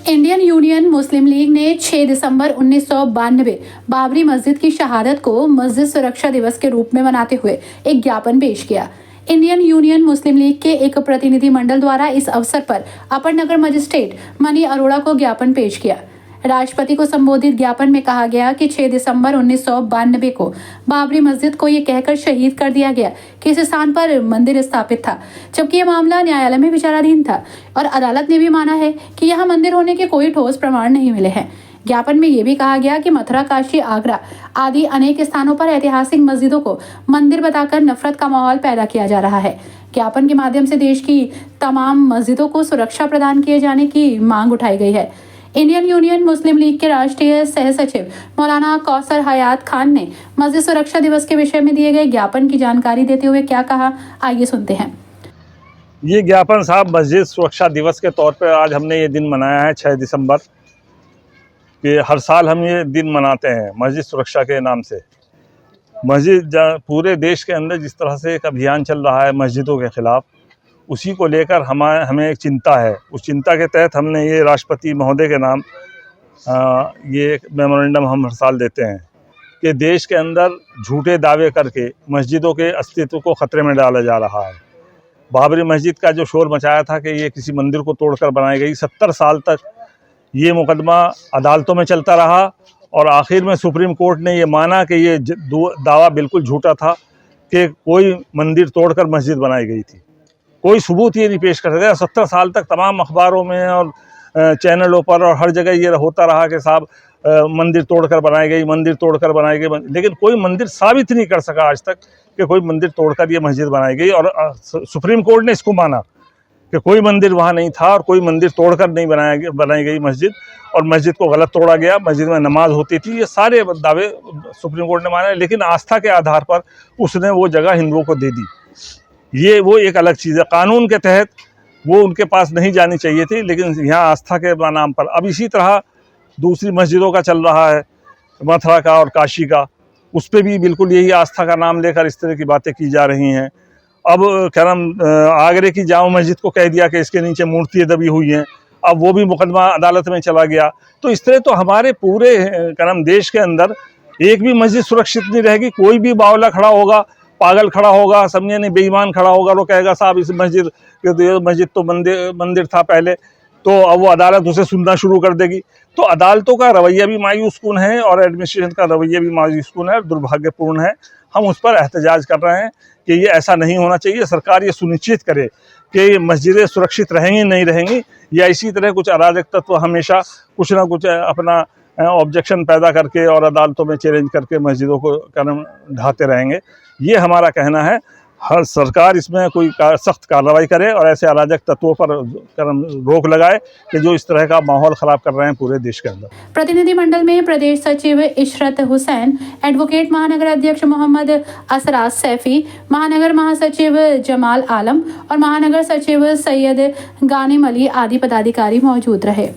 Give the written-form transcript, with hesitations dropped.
Indian union मुस्लिम league ने 6 दिसंबर 1992 बाबरी मस्जिद की शहादत को मस्जिद सुरक्षा दिवस के रूप में मनाते हुए एक ज्ञापन पेश किया। इंडियन यूनियन मुस्लिम लीग के एक प्रतिनिधि मंडल द्वारा इस अवसर पर अपर नगर मजिस्ट्रेट मनी अरोड़ा को ज्ञापन पेश किया। राष्ट्रपति को संबोधित ज्ञापन में कहा गया कि 6 दिसंबर 1992 को बाबरी मस्जिद को ये कहकर शहीद कर दिया गया कि इस स्थान पर मंदिर स्थापित था, जबकि यह मामला न्यायालय में विचाराधीन था और अदालत ने भी माना है कि यहाँ मंदिर होने के कोई ठोस प्रमाण नहीं मिले हैं। ज्ञापन में यह भी कहा गया कि मथुरा, काशी, आगरा आदि अनेक स्थानों पर ऐतिहासिक मस्जिदों को मंदिर बताकर नफरत का माहौल पैदा किया जा रहा है। ज्ञापन के माध्यम से देश की तमाम मस्जिदों को सुरक्षा प्रदान किए जाने की मांग उठाई गई है। इंडियन यूनियन मुस्लिम लीग के राष्ट्रीय सह सचिव मौलाना कौसर हयात खान ने मस्जिद सुरक्षा दिवस के विषय में दिए गए ज्ञापन की जानकारी देते हुए क्या कहा, आइए सुनते हैं। ये ज्ञापन साहब मस्जिद सुरक्षा दिवस के तौर पर आज हमने ये दिन मनाया है 6 दिसंबर कि हर साल हम ये दिन मनाते हैं मस्जिद सुरक्षा के नाम से। मस्जिद पूरे देश के अंदर जिस तरह से एक अभियान चल रहा है मस्जिदों के खिलाफ, उसी को लेकर हमें एक चिंता है। उस चिंता के तहत हमने ये राष्ट्रपति महोदय के नाम ये मेमोरेंडम हम हर साल देते हैं कि देश के अंदर झूठे दावे करके मस्जिदों के अस्तित्व को ख़तरे में डाला जा रहा है। बाबरी मस्जिद का जो शोर मचाया था कि ये किसी मंदिर को तोड़कर बनाई गई, 70 साल तक ये मुकदमा अदालतों में चलता रहा और आखिर में सुप्रीम कोर्ट ने ये माना कि ये दावा बिल्कुल झूठा था कि कोई मंदिर तोड़कर मस्जिद बनाई गई थी। कोई सबूत ये नहीं पेश कर सका। 70 साल तक तमाम अखबारों में और चैनलों पर और हर जगह ये होता रहा कि साहब मंदिर तोड़कर बनाई गई, मंदिर तोड़कर बनाई गई, लेकिन कोई मंदिर साबित नहीं कर सका आज तक कि कोई मंदिर तोड़कर ये मस्जिद बनाई गई। और सुप्रीम कोर्ट ने इसको माना कि कोई मंदिर वहाँ नहीं था और कोई मंदिर तोड़कर नहीं बनाई गई मस्जिद, और मस्जिद को गलत तोड़ा गया, मस्जिद में नमाज होती थी। ये सारे दावे सुप्रीम कोर्ट ने माने, लेकिन आस्था के आधार पर उसने वो जगह हिंदुओं को दे दी। ये वो एक अलग चीज़ है। कानून के तहत वो उनके पास नहीं जानी चाहिए थी, लेकिन यहाँ आस्था के नाम पर अब इसी तरह दूसरी मस्जिदों का चल रहा है, मथुरा का और काशी का, उस पर भी बिल्कुल यही आस्था का नाम लेकर इस तरह की बातें की जा रही हैं। अब क्या नाम आगरे की जामा मस्जिद को कह दिया कि इसके नीचे मूर्तियाँ दबी हुई हैं, अब वो भी मुकदमा अदालत में चला गया। तो इस तरह तो हमारे पूरे क्या नाम देश के अंदर एक भी मस्जिद सुरक्षित नहीं रहेगी। कोई भी बावला खड़ा होगा, पागल खड़ा होगा, समझे नहीं, बेईमान खड़ा होगा, वो कहेगा साहब इस मस्जिद तो मंदिर था पहले, तो अब वो अदालत उसे सुनना शुरू कर देगी। तो अदालतों का रवैया भी मायूसकुन है और एडमिनिस्ट्रेशन का रवैया भी मायूसकुन है, दुर्भाग्यपूर्ण है। हम उस पर एहतजाज कर रहे हैं कि ये ऐसा नहीं होना चाहिए। सरकार ये सुनिश्चित करे कि मस्जिदें सुरक्षित रहेंगी नहीं रहेंगी, या इसी तरह कुछ अराजक तत्व हमेशा कुछ ना कुछ अपना ऑब्जेक्शन पैदा करके और अदालतों में चैलेंज करके मस्जिदों को ढाते रहेंगे। ये हमारा कहना है। हर सरकार इसमें कोई सख्त कार्रवाई करे और ऐसे अराजक तत्वों पर रोक लगाए कि जो इस तरह का माहौल ख़राब कर रहे हैं पूरे देश के अंदर। प्रतिनिधिमंडल में प्रदेश सचिव इशरत हुसैन, एडवोकेट महानगर अध्यक्ष मोहम्मद असराज सैफी, महानगर महासचिव जमाल आलम और महानगर सचिव सैयद गानिम अली आदि पदाधिकारी मौजूद रहे।